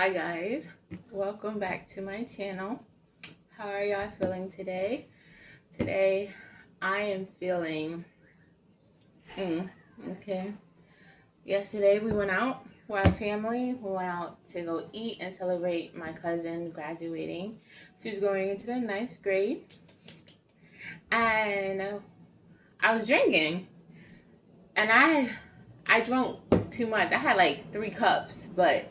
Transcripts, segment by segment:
Hi guys, welcome back to my channel. How are y'all feeling today? Today I am feeling okay. Yesterday we went out with our family. We went out to go eat and celebrate my cousin graduating. She's going into the ninth grade, and I was drinking, and I drank too much. I had like 3 cups, but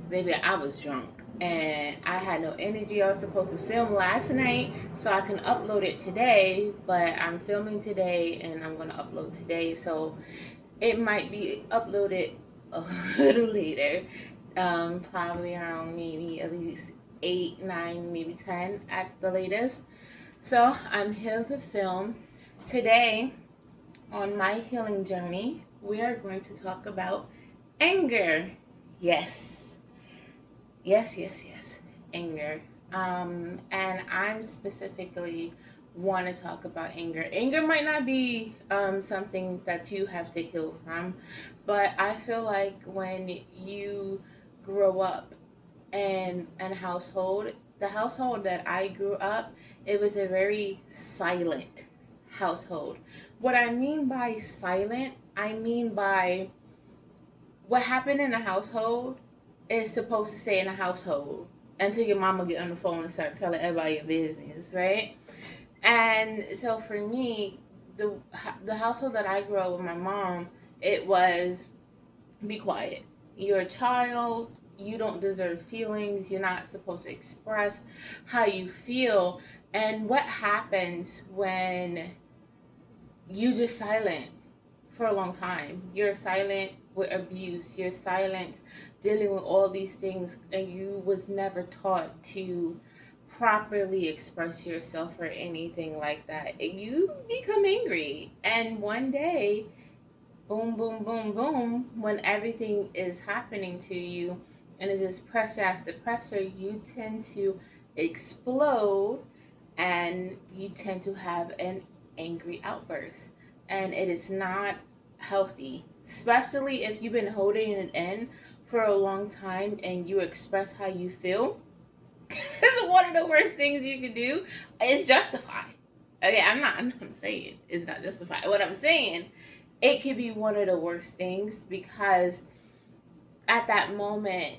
baby, I was drunk and I had no energy. I was supposed to film last night so I can upload it today, but I'm filming today and I'm gonna upload today, so it might be uploaded a little later, probably around maybe at least 8, 9, maybe 10 at the latest. So I'm here to film today. On my healing journey, we are going to talk about anger. Yes. Yes. Anger. And I'm specifically want to talk about anger. Anger might not be something that you have to heal from, but I feel like when you grow up in a household, the household that I grew up, it was a very silent household. What I mean by silent, I mean by what happened in the household is supposed to stay in the household until your mama get on the phone and start telling everybody your business, right? And so for me, the household that I grew up with my mom, it was be quiet. You're a child. You don't deserve feelings. You're not supposed to express how you feel. And what happens when you just silent for a long time? You're silent with abuse. You're silent dealing with all these things, and you was never taught to properly express yourself or anything like that. And you become angry, and one day, boom, boom, boom, boom, when everything is happening to you and it's just pressure after pressure, you tend to explode and you tend to have an angry outburst. And it is not healthy, especially if you've been holding it in for a long time and you express how you feel. It's one of the worst things you can do. It's justified. Okay, I'm saying it's not justified. What I'm saying, it could be one of the worst things because at that moment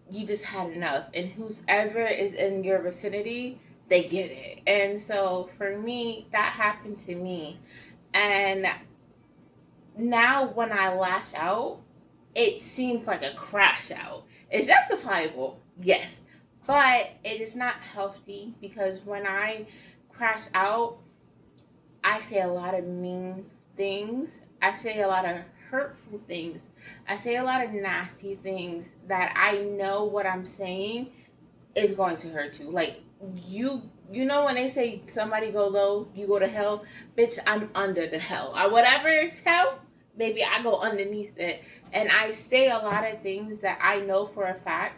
you just had enough, and whoever is in your vicinity, they get it. And so for me, that happened to me, and now when I lash out, it seems like a crash out. It's justifiable, yes, but it is not healthy because when I crash out, I say a lot of mean things. I say a lot of hurtful things. I say a lot of nasty things that I know what I'm saying is going to hurt you. Like you know when they say somebody go low, you go to hell, bitch, I'm under the hell. Or whatever is hell, maybe I go underneath it. And I say a lot of things that I know for a fact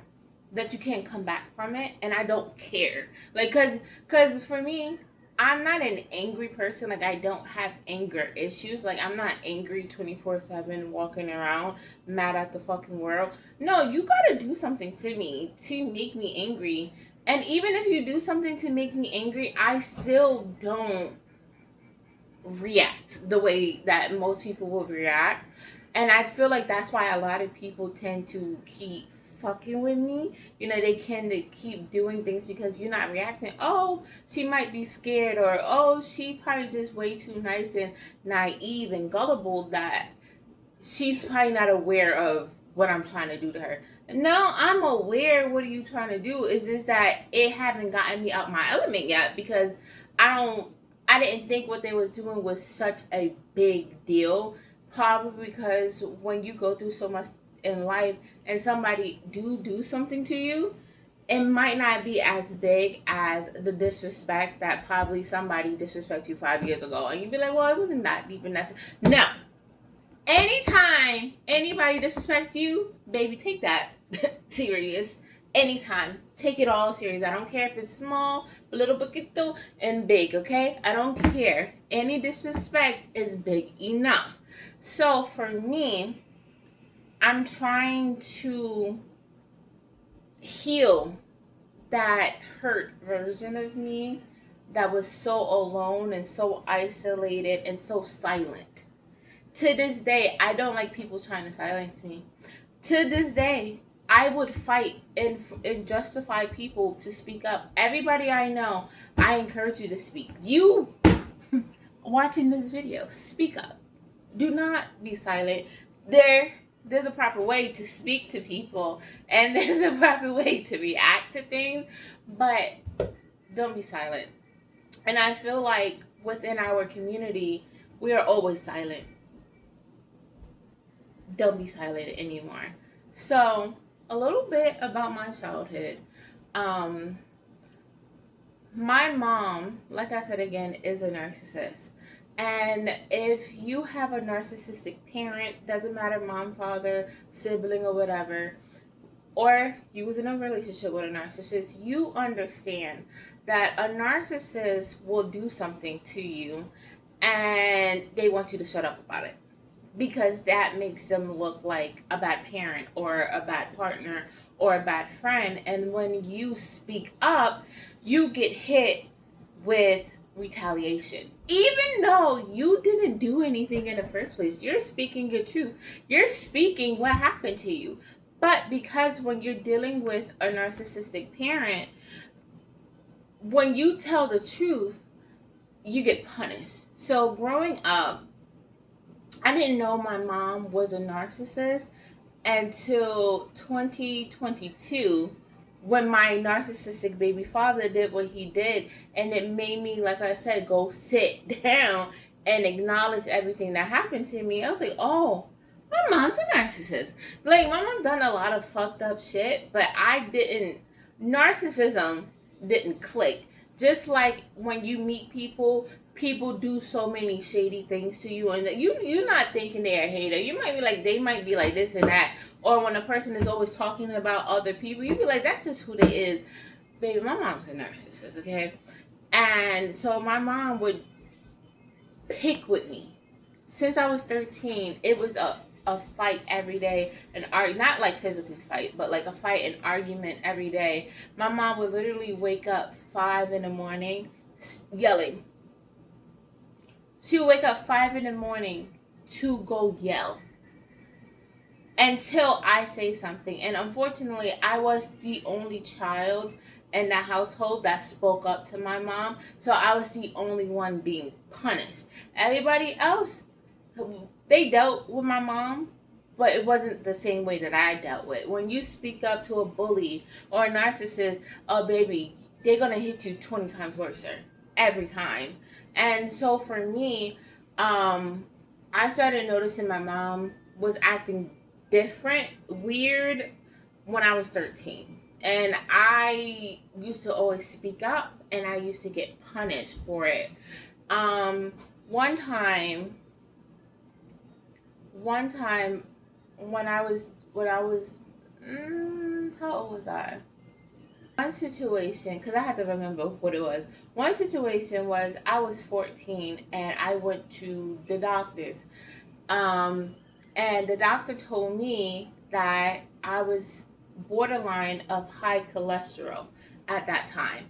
that you can't come back from it, and I don't care. Like cuz for me, I'm not an angry person. Like, I don't have anger issues. Like, I'm not angry 24/7 walking around mad at the fucking world. No, you gotta do something to me to make me angry. And even if you do something to make me angry, I still don't react the way that most people would react. And I feel like that's why a lot of people tend to keep fucking with me. You know, they tend to keep doing things because you're not reacting. Oh, she might be scared, or oh, she probably just way too nice and naive and gullible that she's probably not aware of what I'm trying to do to her. No, I'm aware what are you trying to do. It's just that it haven't gotten me out my element yet because I didn't think what they was doing was such a big deal. Probably because when you go through so much in life and somebody do something to you, it might not be as big as the disrespect that probably somebody disrespected you 5 years ago, and you'd be like, well, it wasn't that deep and that's no. Anytime anybody disrespect you, baby, take that serious. Anytime. Take it all serious. I don't care if it's small, little poquito, and big, okay? I don't care. Any disrespect is big enough. So for me, I'm trying to heal that hurt version of me that was so alone and so isolated and so silent. To this day, I don't like people trying to silence me. To this day, I would fight and justify people to speak up. Everybody I know, I encourage you to speak. You watching this video, speak up. Do not be silent. There's a proper way to speak to people, and there's a proper way to react to things, but don't be silent. And I feel like within our community, we are always silent. Don't be silent anymore. So, a little bit about my childhood. My mom, like I said again, is a narcissist. And if you have a narcissistic parent, doesn't matter, mom, father, sibling, or whatever, or you was in a relationship with a narcissist, you understand that a narcissist will do something to you and they want you to shut up about it, because that makes them look like a bad parent or a bad partner or a bad friend. And when you speak up, you get hit with retaliation. Even though you didn't do anything in the first place, you're speaking your truth. You're speaking what happened to you. But because when you're dealing with a narcissistic parent, when you tell the truth, you get punished. So growing up, I didn't know my mom was a narcissist until 2022, when my narcissistic baby father did what he did, and it made me, like I said, go sit down and acknowledge everything that happened to me. I was like, oh, my mom's a narcissist. Like, my mom done a lot of fucked up shit, but narcissism didn't click. Just like when you meet people do so many shady things to you, and you're not thinking they're a hater. You might be like, they might be like this and that. Or when a person is always talking about other people, you be like, that's just who they is. Baby, my mom's a narcissist, okay? And so my mom would pick with me. Since I was 13, it was a fight every day, not like physically fight, but like a fight and argument every day. My mom would literally wake up 5 in the morning yelling. She would wake up 5 in the morning to go yell until I say something. And unfortunately, I was the only child in the household that spoke up to my mom, so I was the only one being punished. Everybody else, they dealt with my mom, but it wasn't the same way that I dealt with. When you speak up to a bully or a narcissist, oh baby, they're gonna hit you 20 times worse every time. And so for me, I started noticing my mom was acting different, weird, when I was 13. And I used to always speak up, and I used to get punished for it. One time when I was how old was I? One situation, because I had to remember what it was. One situation was I was 14 and I went to the doctor's. And the doctor told me that I was borderline of high cholesterol at that time.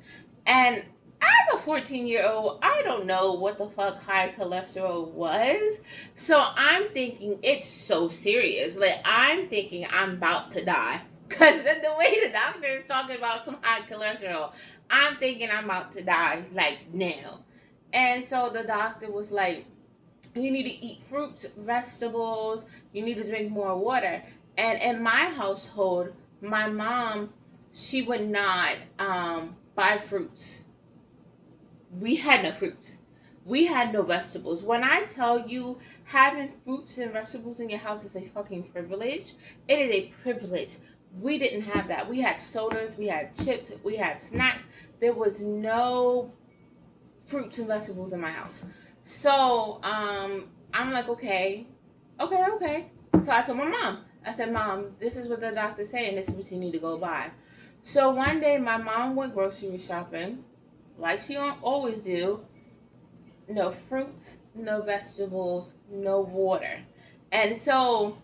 And as a 14-year-old, I don't know what the fuck high cholesterol was. So I'm thinking it's so serious. Like, I'm thinking I'm about to die. Because the way the doctor is talking about some high cholesterol, I'm thinking I'm about to die, like, now. And so the doctor was like, you need to eat fruits, vegetables, you need to drink more water. And in my household, my mom, she would not buy fruits. We had no fruits. We had no vegetables. When I tell you having fruits and vegetables in your house is a fucking privilege, it is a privilege. We didn't have that. We had sodas, we had chips, we had snacks. There was no fruits and vegetables in my house. So, I'm like, okay. So I told my mom. I said, Mom, this is what the doctor's saying. This is what you need to go buy. So one day, my mom went grocery shopping, like she always do. No fruits, no vegetables, no water. And so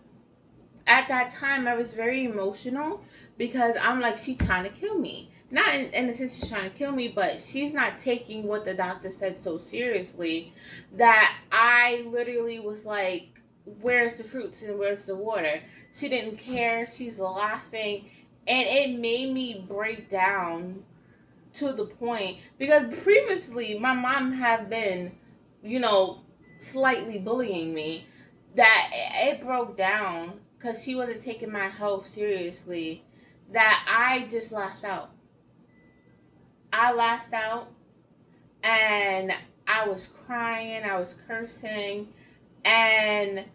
at that time I was very emotional because I'm like, she's trying to kill me. Not in the sense she's trying to kill me, but she's not taking what the doctor said so seriously that I literally was like, where's the fruits and where's the water? She didn't care. She's laughing. And it made me break down to the point because previously my mom had been, you know, slightly bullying me, that it broke down because she wasn't taking my health seriously, that I just lashed out. I lashed out and I was crying, I was cursing, and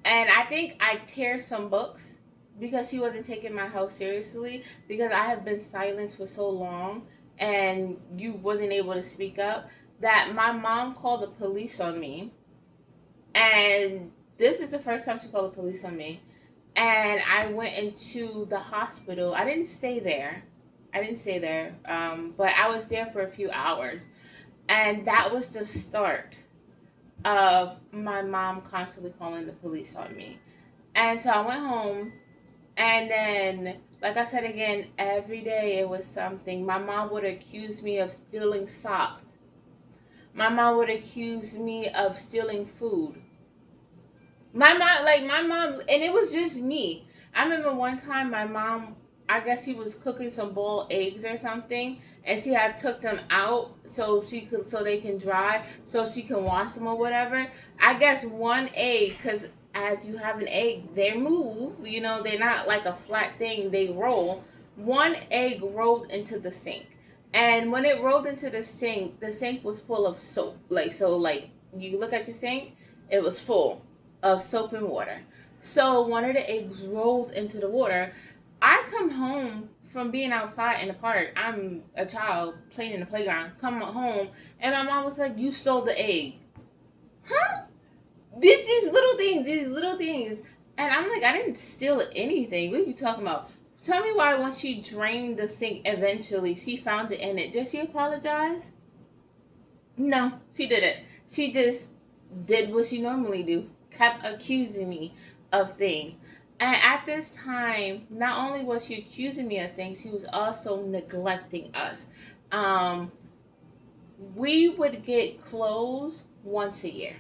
I think I tear some books because she wasn't taking my health seriously, because I have been silenced for so long and you wasn't able to speak up, that my mom called the police on me. And this is the first time she called the police on me. And I went into the hospital. I didn't stay there. But I was there for a few hours. And that was the start of my mom constantly calling the police on me. And so I went home, and then, like I said again, every day it was something. My mom would accuse me of stealing socks. My mom would accuse me of stealing food. My mom, and it was just me. I remember one time my mom, I guess she was cooking some boiled eggs or something, and she had took them out so they can dry, so she can wash them or whatever. I guess one egg, because as you have an egg, they move. You know, they're not like a flat thing; they roll. One egg rolled into the sink, and when it rolled into the sink was full of soap. Like you look at your sink, it was full of soap and water. So one of the eggs rolled into the water. I come home from being outside in the park. I'm a child playing in the playground. Come home, and my mom was like, "You stole the egg." Huh? These little things. And I'm like, I didn't steal anything. What are you talking about? Tell me why when she drained the sink eventually, she found it in it. Did she apologize? No, she didn't. She just did what she normally do. Kept accusing me of things. And at this time, not only was she accusing me of things, she was also neglecting us. Um, we would get clothes once a year.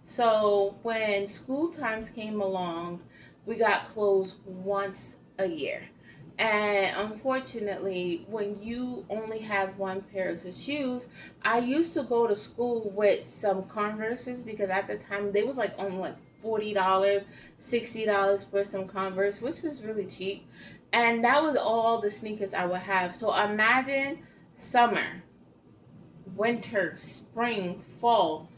So when school times came along, we got clothes once a year. And unfortunately, when you only have one pair of shoes, I used to go to school with some Converses, because at the time they was like only like $40, $60 for some Converse, which was really cheap. And that was all the sneakers I would have. So imagine summer, winter, spring, fall,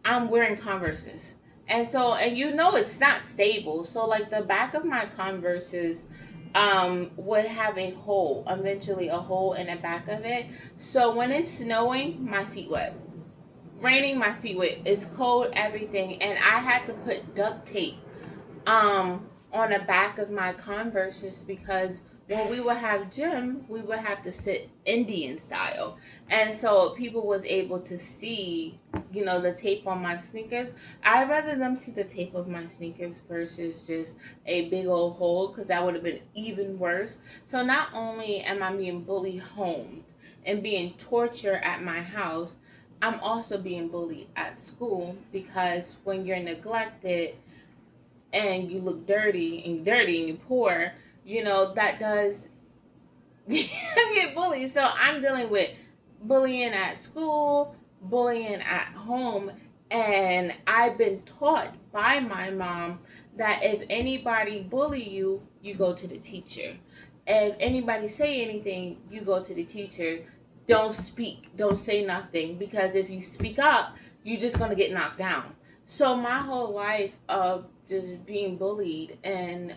I'm wearing Converses. And you know it's not stable. So like the back of my Converses would have a hole, eventually a hole in the back of it. So when it's snowing, my feet wet. Raining, my feet wet. It's cold, everything. And I had to put duct tape on the back of my Converses, because when we would have gym, we would have to sit Indian style. And so people was able to see, you know, the tape on my sneakers. I'd rather them see the tape of my sneakers versus just a big old hole, because that would have been even worse. So not only am I being bullied home and being tortured at my house, I'm also being bullied at school, because when you're neglected and you look dirty and you're poor, you know, that does get bullied. So I'm dealing with bullying at school, bullying at home, and I've been taught by my mom that if anybody bully you, you go to the teacher. If anybody say anything, you go to the teacher. Don't speak, don't say nothing, because if you speak up, you're just gonna get knocked down. So my whole life of just being bullied, and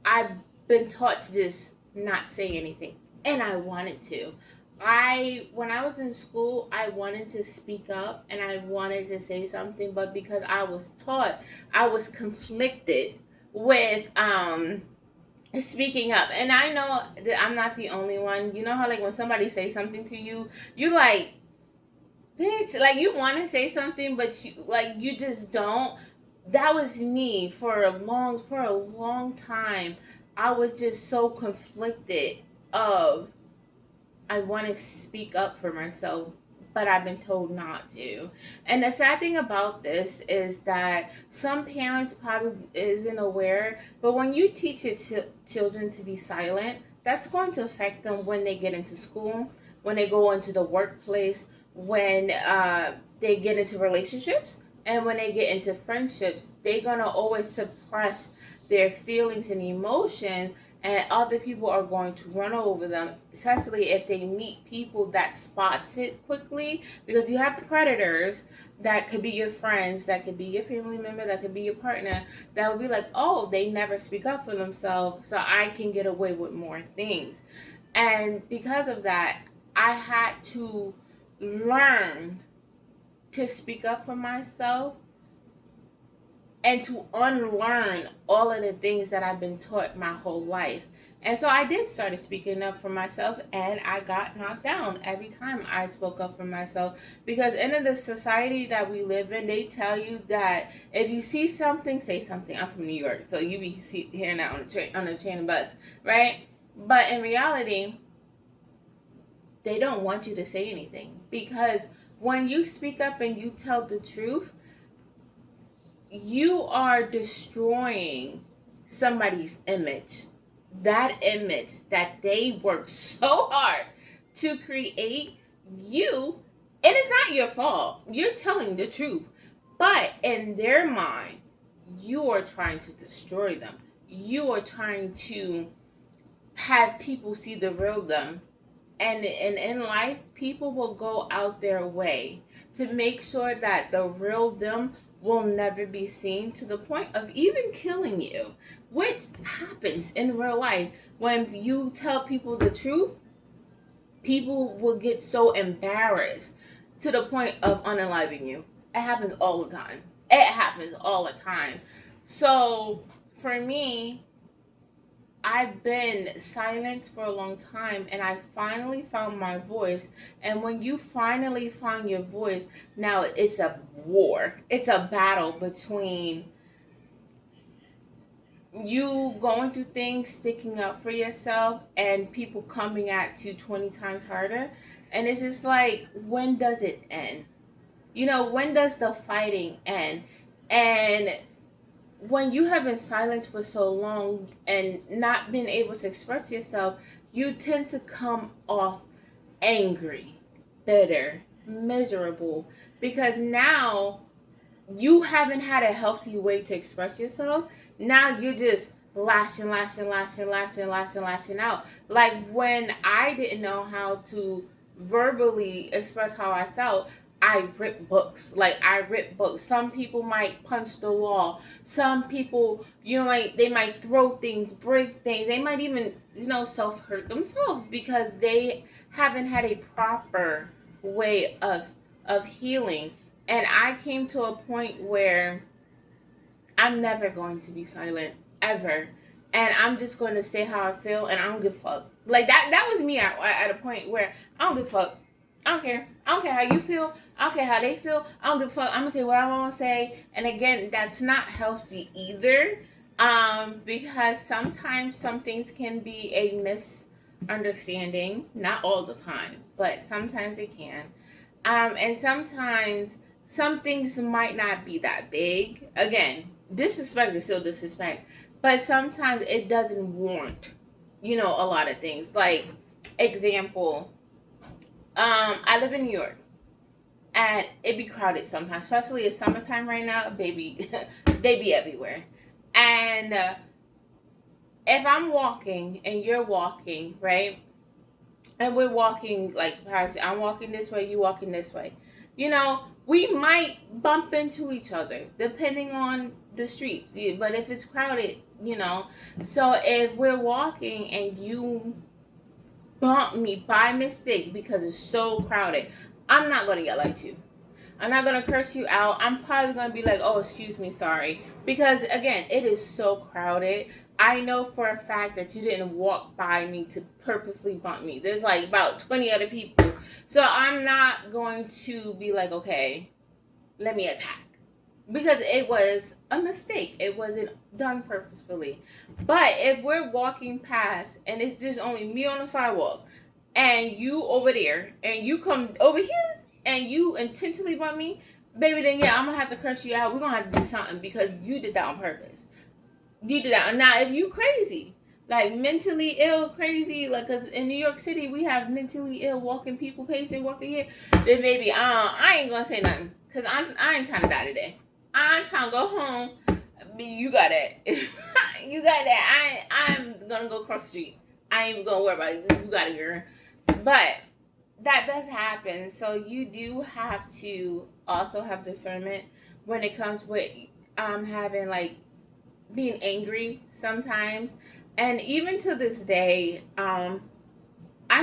I've been taught to just not say anything, and I wanted to. When I was in school, I wanted to speak up and I wanted to say something, but because I was taught, I was conflicted with speaking up. And I know that I'm not the only one. You know how like when somebody says something to you, you like, bitch, like you want to say something, but you just don't. that was me for a long time. I was just so conflicted of, I want to speak up for myself, but I've been told not to. And the sad thing about this is that some parents probably isn't aware, but when you teach your children to be silent, that's going to affect them when they get into school, when they go into the workplace, when they get into relationships, and when they get into friendships. They're going to always suppress their feelings and emotions, and other people are going to run over them, especially if they meet people that spots it quickly. Because you have predators that could be your friends, that could be your family member, that could be your partner, that would be like, oh, they never speak up for themselves, so I can get away with more things. And because of that, I had to learn to speak up for myself and to unlearn all of the things that I've been taught my whole life. And so I did start speaking up for myself, and I got knocked down every time I spoke up for myself. Because in the society that we live in, they tell you that if you see something, say something. I'm from New York, so you be hearing that on the train and bus, right? But in reality, they don't want you to say anything, because when you speak up and you tell the truth, you are destroying somebody's image. That image that they worked so hard to create you, and it's not your fault. You're telling the truth. But in their mind, you are trying to destroy them. You are trying to have people see the real them. And in life, people will go out their way to make sure that the real them will never be seen, to the point of even killing you, which happens in real life. When you tell people the truth, people will get so embarrassed to the point of unaliving you. It happens all the time. It happens all the time. So for me, I've been silenced for a long time, and I finally found my voice. And when you finally find your voice, now it's a war. It's a battle between you going through things, sticking up for yourself, and people coming at you 20 times harder. And it's just like, when does it end? When does the fighting end? And when you have been silenced for so long and not been able to express yourself, you tend to come off angry, bitter, miserable, because now you haven't had a healthy way to express yourself. Now you're just lashing out. Like when I didn't know how to verbally express how I felt, I rip books. Some people might punch the wall. Some people, they might throw things, break things. They might even, self-hurt themselves because they haven't had a proper way of healing. And I came to a point where I'm never going to be silent, ever. And I'm just going to say how I feel, and I don't give a fuck. Like, that was me at a point where I don't give a fuck. I don't care. I don't care how you feel. I don't care how they feel. I don't give a fuck. I'm going to say what I want to say. And again, that's not healthy either. Because sometimes some things can be a misunderstanding. Not all the time, but sometimes it can. And sometimes some things might not be that big. Again, disrespect is still disrespect. But sometimes it doesn't warrant, a lot of things. Like, example, I live in New York, and it be crowded sometimes, especially it's summertime right now, baby. They be everywhere. And if I'm walking and you're walking, right, and we're walking, like, I'm walking this way, you walking this way, we might bump into each other depending on the streets. But if it's crowded, so if we're walking and you bump me by mistake because it's so crowded, I'm not going to yell at you. I'm not going to curse you out. I'm probably going to be like, oh, excuse me, sorry. Because, again, it is so crowded. I know for a fact that you didn't walk by me to purposely bump me. There's like about 20 other people. So I'm not going to be like, okay, let me attack. because it was a mistake. It wasn't done purposefully. But if we're walking past and it's just only me on the sidewalk and you over there and you come over here and you intentionally bump me, baby, then yeah, I'm gonna have to curse you out. We're gonna have to do something because you did that on purpose. You did that. Now, if you crazy, like mentally ill, crazy, like, cause in New York City we have mentally ill walking people, pacing, walking here, then maybe I ain't gonna say nothing, cause I ain't trying to die today. I'm trying to go home. You got that. You got that. I'm gonna go across the street. I ain't even gonna worry about it. You got it, girl. But that does happen. So you do have to also have discernment when it comes with having like being angry sometimes. And even to this day, I'm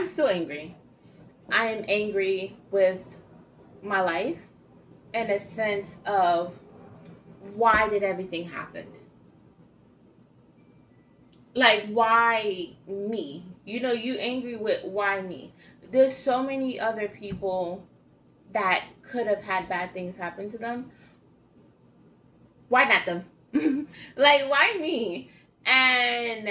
still angry. I am angry with my life in a sense of why did everything happen? Like, why me? You know, you angry with why me? There's so many other people that could have had bad things happen to them. Why not them? Like, why me? And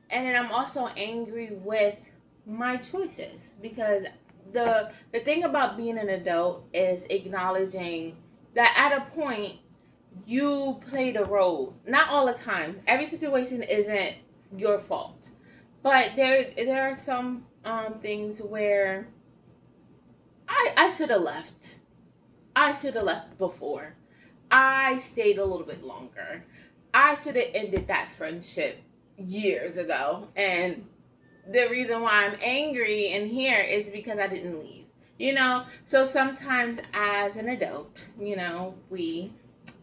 then I'm also angry with my choices, because the thing about being an adult is acknowledging that at a point you played a role. Not all the time. Every situation isn't your fault, but there are some things where I should have left. I should have left before. I stayed a little bit longer. I should have ended that friendship years ago. And the reason why I'm angry in here is because I didn't leave. You know? So sometimes as an adult, you know, we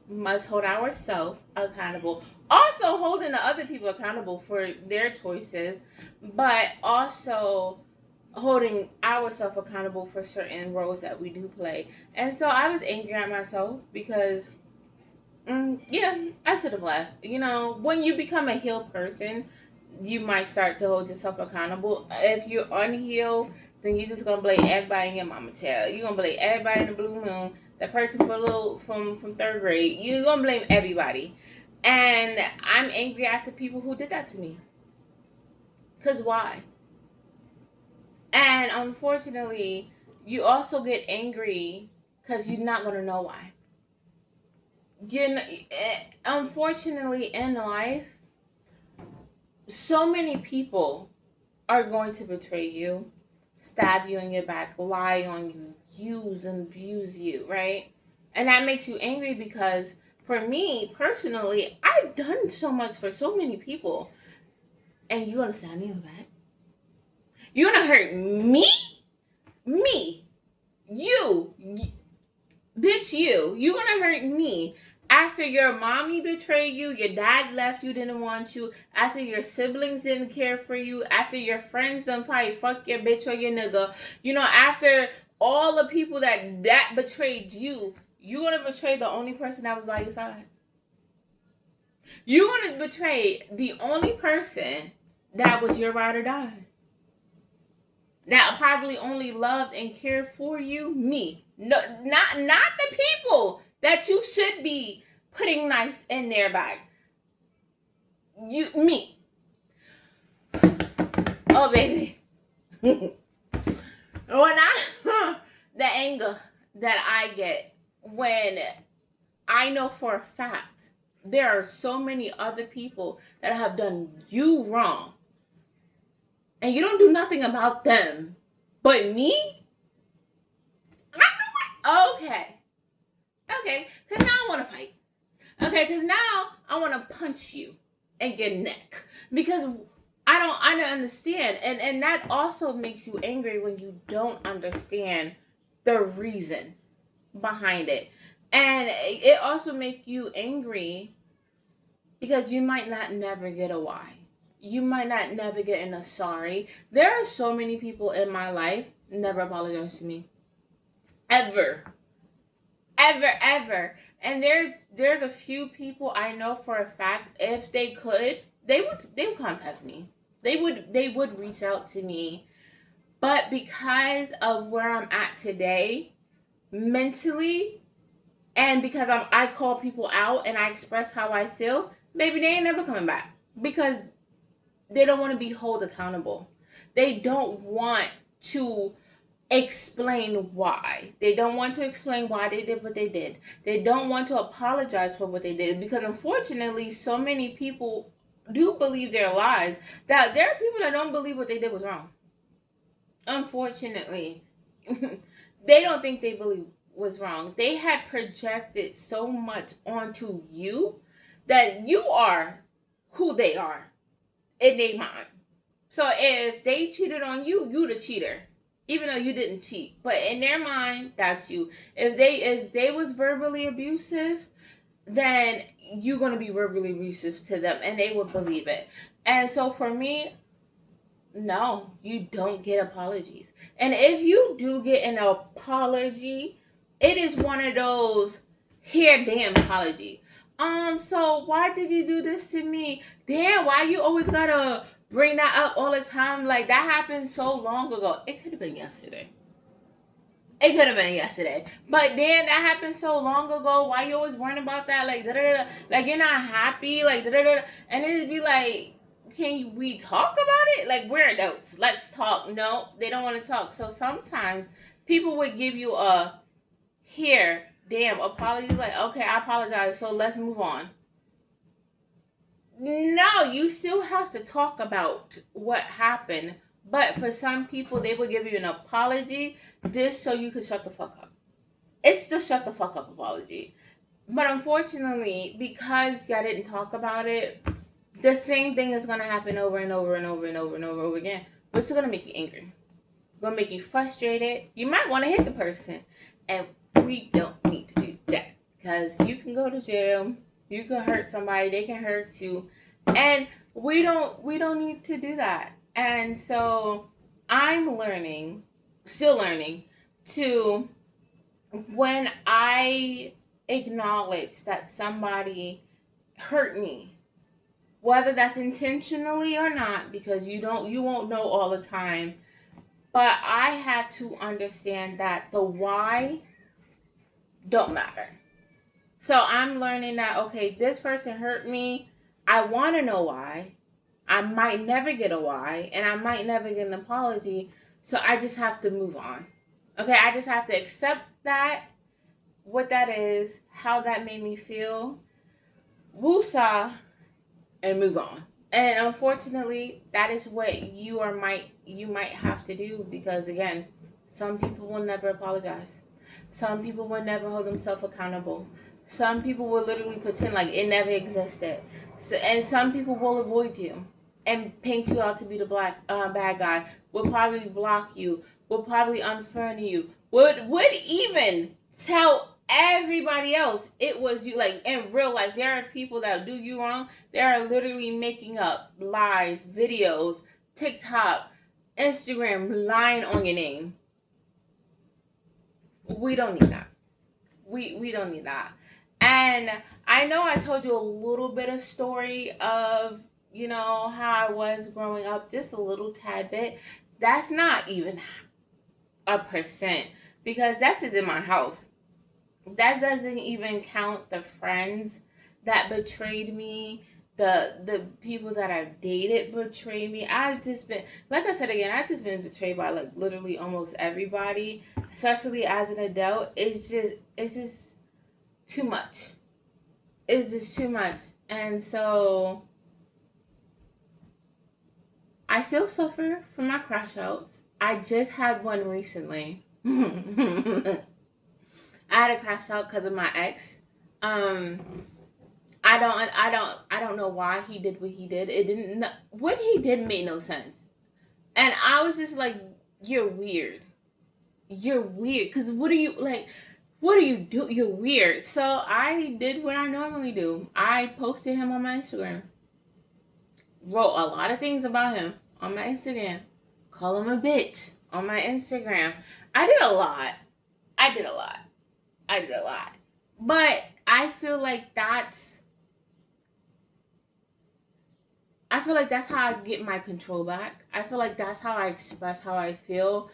must hold ourselves accountable. Also holding the other people accountable for their choices, but also holding ourselves accountable for certain roles that we do play. And so I was angry at myself because yeah, I should have left. You know, when you become a healed person, you might start to hold yourself accountable. If you're unhealed, then you're just gonna blame everybody in your mama child. You're gonna blame everybody in the blue moon. That person from third grade. You're gonna blame everybody. And I'm angry at the people who did that to me. Cause why? And unfortunately, you also get angry because you're not gonna know why. Unfortunately, in life, so many people are going to betray you, stab you in your back, lie on you, use and abuse you, right? And that makes you angry because for me personally, I've done so much for so many people, and you're gonna stab me in the back? You're gonna hurt me? Me? You? Bitch, you? You're gonna hurt me? After your mommy betrayed you, your dad left you, didn't want you, after your siblings didn't care for you, after your friends done probably fuck your bitch or your nigga, you know, after all the people that betrayed you, you gonna betray the only person that was by your side. You gonna betray the only person that was your ride or die, that probably only loved and cared for you? Me. No, not the people that you should be putting knives in their bag. Me. Oh, baby. When the anger that I get when I know for a fact there are so many other people that have done you wrong, and you don't do nothing about them, but me? Okay. Okay, because now I want to fight. Okay, because now I want to punch you in your neck. Because I don't understand. And that also makes you angry when you don't understand the reason behind it. And it also makes you angry because you might not never get a why. You might not never get in a sorry. There are so many people in my life never apologize to me. Ever. And there's a few people I know for a fact, if they could, they would contact me. They would reach out to me. But because of where I'm at today, mentally, And because I call people out and I express how I feel, maybe they ain't never coming back because they don't want to be held accountable. They don't want to explain why. They don't want to explain why they did what they did. They don't want to apologize for what they did because unfortunately, so many people do believe their lies that there are people that don't believe what they did was wrong. Unfortunately, they don't think they believe was wrong. They had projected so much onto you that you are who they are in their mind. So if they cheated on you, you the cheater, even though you didn't cheat. But in their mind, that's you. If they was verbally abusive, then you're gonna be verbally abusive to them, and they would believe it. And so for me, no, you don't get apologies. And if you do get an apology, it is one of those here damn apology. So why did you do this to me? Damn, why you always gotta bring that up all the time? Like that happened so long ago. It could have been yesterday. It could have been yesterday. But then that happened so long ago. Why you always worrying about that? Like da-da-da-da. Like you're not happy. Like da-da-da-da. And it'd be like, can we talk about it? Like we're adults. Let's talk. No, they don't want to talk. So sometimes people would give you a here, damn, apology. Like, okay, I apologize. So let's move on. No, you still have to talk about what happened. But for some people, they will give you an apology just so you can shut the fuck up. It's the shut the fuck up apology. But unfortunately, because y'all didn't talk about it, the same thing is going to happen over and over and over and over and over again. But it's going to make you angry. It's going to make you frustrated. You might want to hit the person. And we don't need to do that. Because you can go to jail. You can hurt somebody. They can hurt you. And we don't need to do that. And so I'm learning, still learning, to when I acknowledge that somebody hurt me, whether that's intentionally or not, because you won't know all the time, but I have to understand that the why don't matter. So I'm learning that, okay, this person hurt me. I want to know why. I might never get a why, and I might never get an apology, so I just have to move on. Okay, I just have to accept that, what that is, how that made me feel, woosah, and move on. And unfortunately, that is what you might have to do, because again, some people will never apologize. Some people will never hold themselves accountable. Some people will literally pretend like it never existed. So, and some people will avoid you and paint you out to be the bad guy, will probably block you, will probably unfriend you, would even tell everybody else it was you. Like in real life, there are people that do you wrong. They are literally making up live videos, TikTok, Instagram, lying on your name. We don't need that. We don't need that. And I know I told you a little bit of story of, how I was growing up, just a little tad bit. That's not even a percent, because that's just in my house. That doesn't even count the friends that betrayed me, the people that I've dated betrayed me. I've just been, like I said again, I've just been betrayed by like literally almost everybody, especially as an adult. It's just too much. It's just too much. And so I still suffer from my crash outs. I just had one recently. I had a crash out because of my ex. I don't know why he did what he did. What he did made no sense. And I was just like, you're weird. You're weird. Because what do you do? You're weird. So I did what I normally do. I posted him on my Instagram. Wrote a lot of things about him on my Instagram. Call him a bitch on my Instagram. I did a lot. But I feel like that's how I get my control back. I feel like that's how I express how I feel.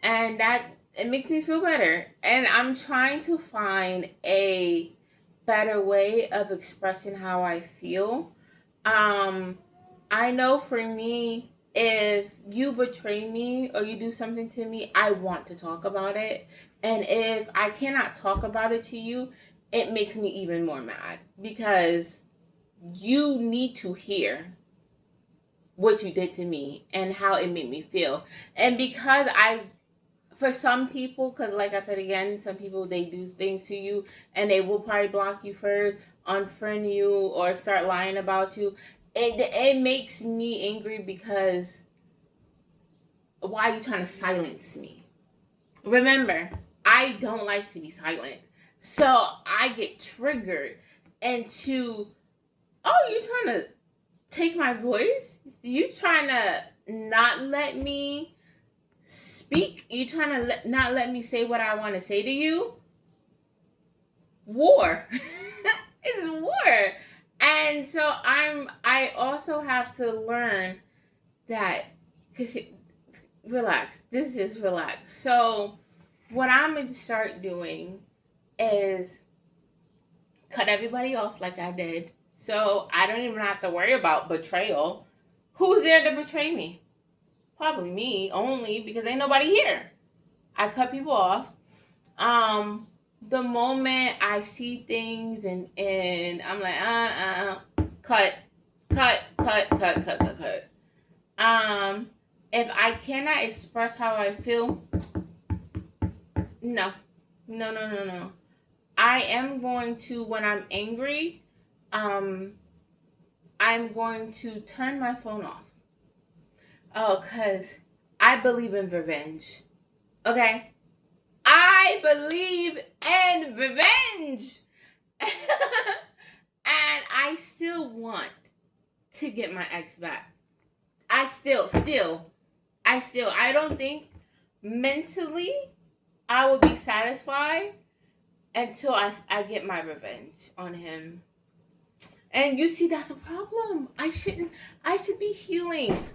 And that it makes me feel better. And I'm trying to find a better way of expressing how I feel. I know for me, if you betray me or you do something to me, I want to talk about it. And if I cannot talk about it to you, it makes me even more mad because you need to hear what you did to me and how it made me feel. And because for some people, because like I said again, some people, they do things to you and they will probably block you first, unfriend you, or start lying about you. It makes me angry because why are you trying to silence me? Remember, I don't like to be silent. So I get triggered into, oh, you trying to take my voice? You trying to not let me speak? You trying to not let me say what I want to say to you? War. It's war. And so I also have to learn that, because relax. This is relax. So what I'm going to start doing is cut everybody off like I did. So I don't even have to worry about betrayal. Who's there to betray me? Probably me only, because ain't nobody here. I cut people off. The moment I see things and I'm like, cut. If I cannot express how I feel, no. I am going to, when I'm angry, I'm going to turn my phone off. Oh, because I believe in revenge. Okay? I believe in revenge. And I still want to get my ex back. I don't think mentally I will be satisfied until I get my revenge on him. And you see, that's a problem. I should be healing.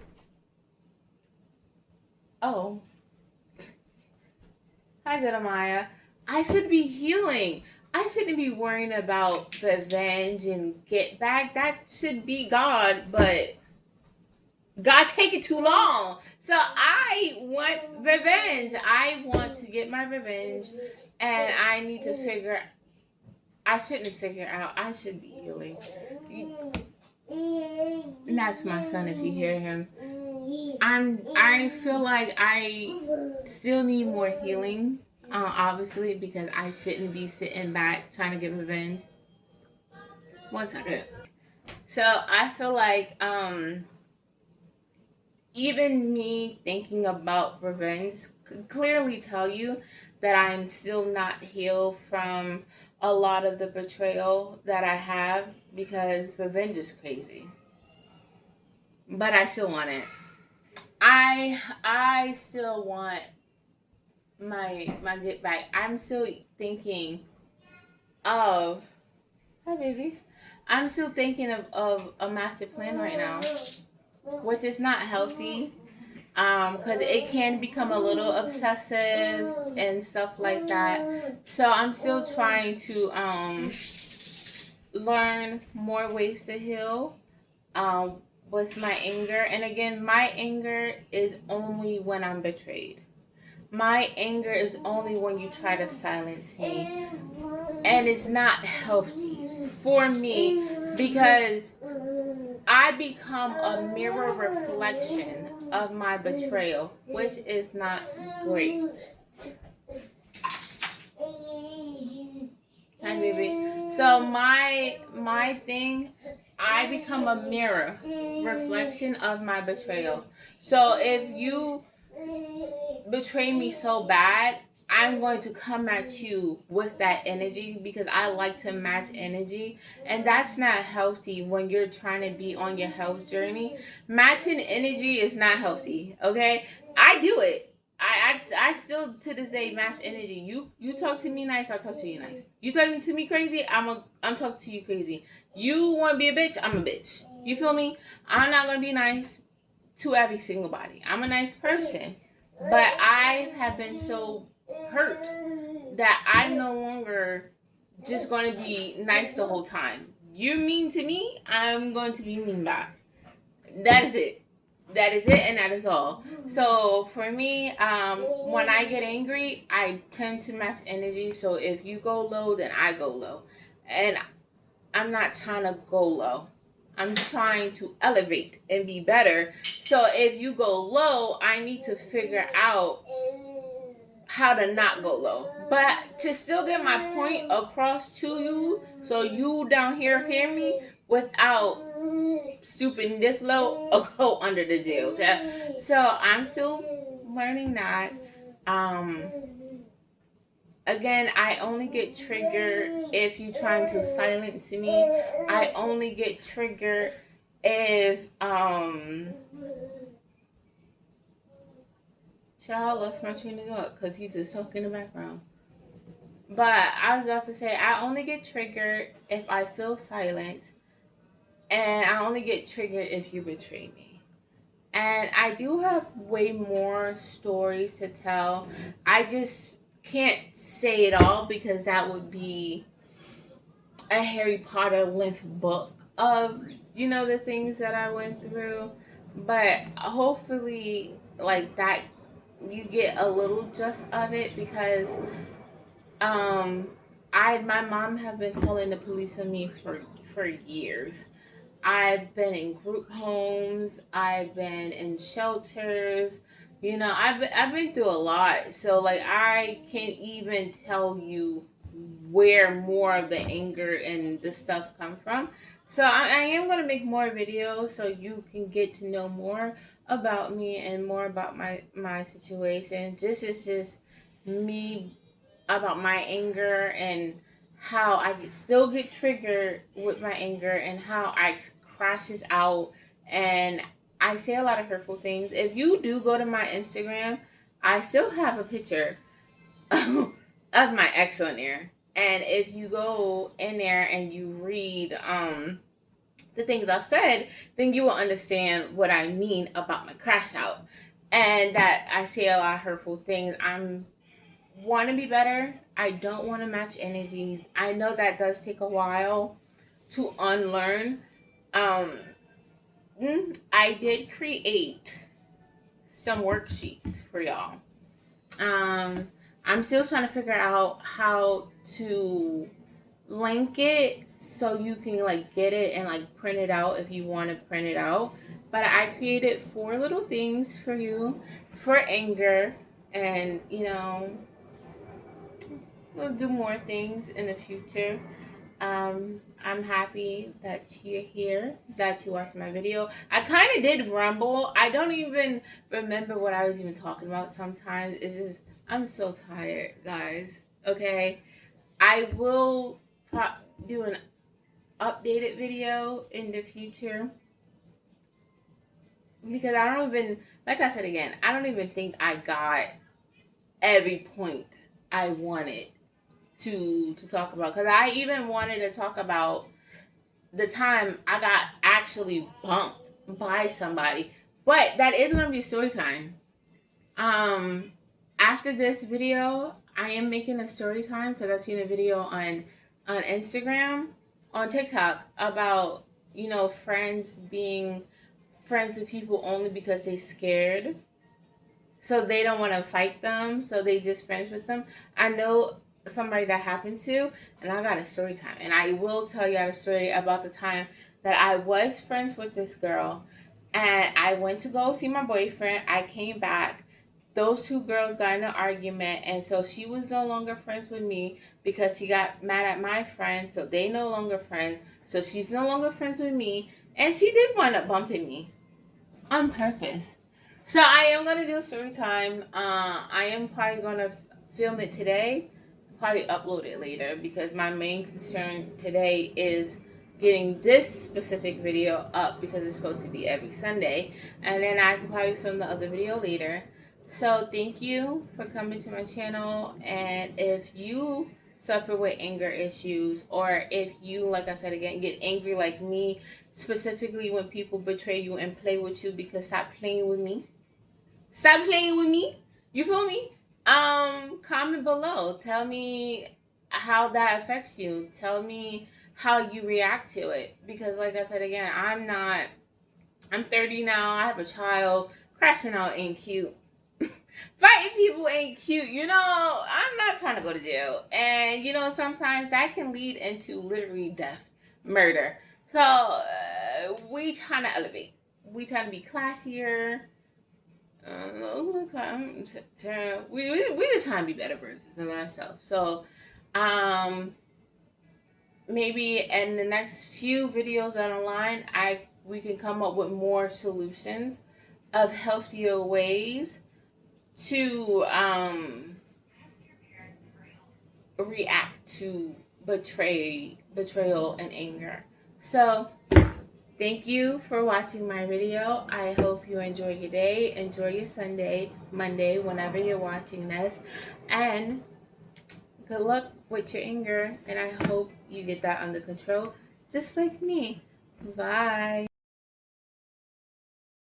Oh. Hi, Jeremiah. I should be healing. I shouldn't be worrying about revenge and get back. That should be God, but God taking too long. So I want revenge. I want to get my revenge, and I need to figure. I shouldn't figure out. I should be healing. And that's my son. If you hear him, I feel like I still need more healing. Obviously, because I shouldn't be sitting back trying to get revenge. 1 second. So I feel like even me thinking about revenge could clearly tell you that I'm still not healed from a lot of the betrayal that I have, because revenge is crazy. But I still want it. I still want my get back. I'm still thinking of, hi baby. I'm still thinking of a master plan right now, which is not healthy, because it can become a little obsessive and stuff like that. So I'm still trying to learn more ways to heal with my anger. And again, my anger is only when I'm betrayed. My anger is only when you try to silence me. And it's not healthy for me, because I become a mirror reflection of my betrayal, which is not great. Hi, baby. So my thing, I become a mirror reflection of my betrayal. So if you betray me so bad, I'm going to come at you with that energy, because I like to match energy, and that's not healthy when you're trying to be on your health journey. Matching energy is not healthy, okay? I do it. I still to this day match energy. You talk to me nice, I'll talk to you nice. You talking to me crazy, I'm talking to you crazy. You want to be a bitch, I'm a bitch. You feel me? I'm not going to be nice to every single body. I'm a nice person. But I have been so hurt that I'm no longer just going to be nice the whole time. You're mean to me, I'm going to be mean back. That is it. That is it, and that is all. So for me, when I get angry, I tend to match energy. So if you go low, then I go low. And I'm not trying to go low. I'm trying to elevate and be better. So if you go low, I need to figure out how to not go low. But to still get my point across to you, so you down here hear me without stooping this low or go under the jail. So I'm still learning that. Again, I only get triggered if you're trying to silence me. I only get triggered if child lost my train of thought because he's just talking in the background. But I was about to say I only get triggered if I feel silence, and I only get triggered if you betray me. And I do have way more stories to tell. I just can't say it all because that would be a Harry Potter length book of, the things that I went through. But hopefully, like that, you get a little just of it because my mom have been calling the police on me for years. I've been in group homes. I've been in shelters. I've been through a lot. So like I can't even tell you where more of the anger and the stuff come from. So I am gonna make more videos so you can get to know more about me and more about my situation. This is just me about my anger and how I still get triggered with my anger and how I crashes out and I say a lot of hurtful things. If you do go to my Instagram, I still have a picture of my ex on there. And if you go in there and you read the things I said, then you will understand what I mean about my crash out. And that I say a lot of hurtful things. I want to be better. I don't want to match energies. I know that does take a while to unlearn. I did create some worksheets for y'all. I'm still trying to figure out how to link it so you can like get it and like print it out if you want to print it out. But I created 4 little things for you for anger, and we'll do more things in the future. I'm happy that you're here, that you watched my video. I kind of did rumble. I don't even remember what I was even talking about sometimes. It's just, I'm so tired, guys. Okay? I will do an updated video in the future. Because I don't even, like I said again, I don't even think I got every point I wanted to talk about, because I even wanted to talk about the time I got actually bumped by somebody, but that is going to be story time. After this video, I am making a story time because I've seen a video on Instagram, on TikTok about friends being friends with people only because they scared, so they don't want to fight them, so they just friends with them. I know somebody that happened to, and I got a story time, and I will tell you a story about the time that I was friends with this girl, and I went to go see my boyfriend. I came back, those 2 girls got in an argument, and so she was no longer friends with me because she got mad at my friends, so they no longer friends, so she's no longer friends with me, and she did wind up bumping me on purpose. So I am going to do a story time. I am probably going to film it today, probably upload it later, because my main concern today is getting this specific video up because it's supposed to be every Sunday, and then I can probably film the other video later. So thank you for coming to my channel, and if you suffer with anger issues, or if you, like I said again, get angry like me, specifically when people betray you and play with you, because stop playing with me. Stop playing with me. You feel me? Comment below. Tell me how that affects you. Tell me how you react to it. Because like I said again, I'm 30 now, I have a child. Crashing out ain't cute. Fighting people ain't cute. I'm not trying to go to jail. And sometimes that can lead into literally death, murder. So we trying to elevate. We trying to be classier. We just trying to be better versions of ourselves. So maybe in the next few videos down the line, we can come up with more solutions of healthier ways to react to betrayal and anger. So thank you for watching my video. I hope you enjoy your day, enjoy your Sunday, Monday, whenever you're watching this, and good luck with your anger, and I hope you get that under control just like me. Bye.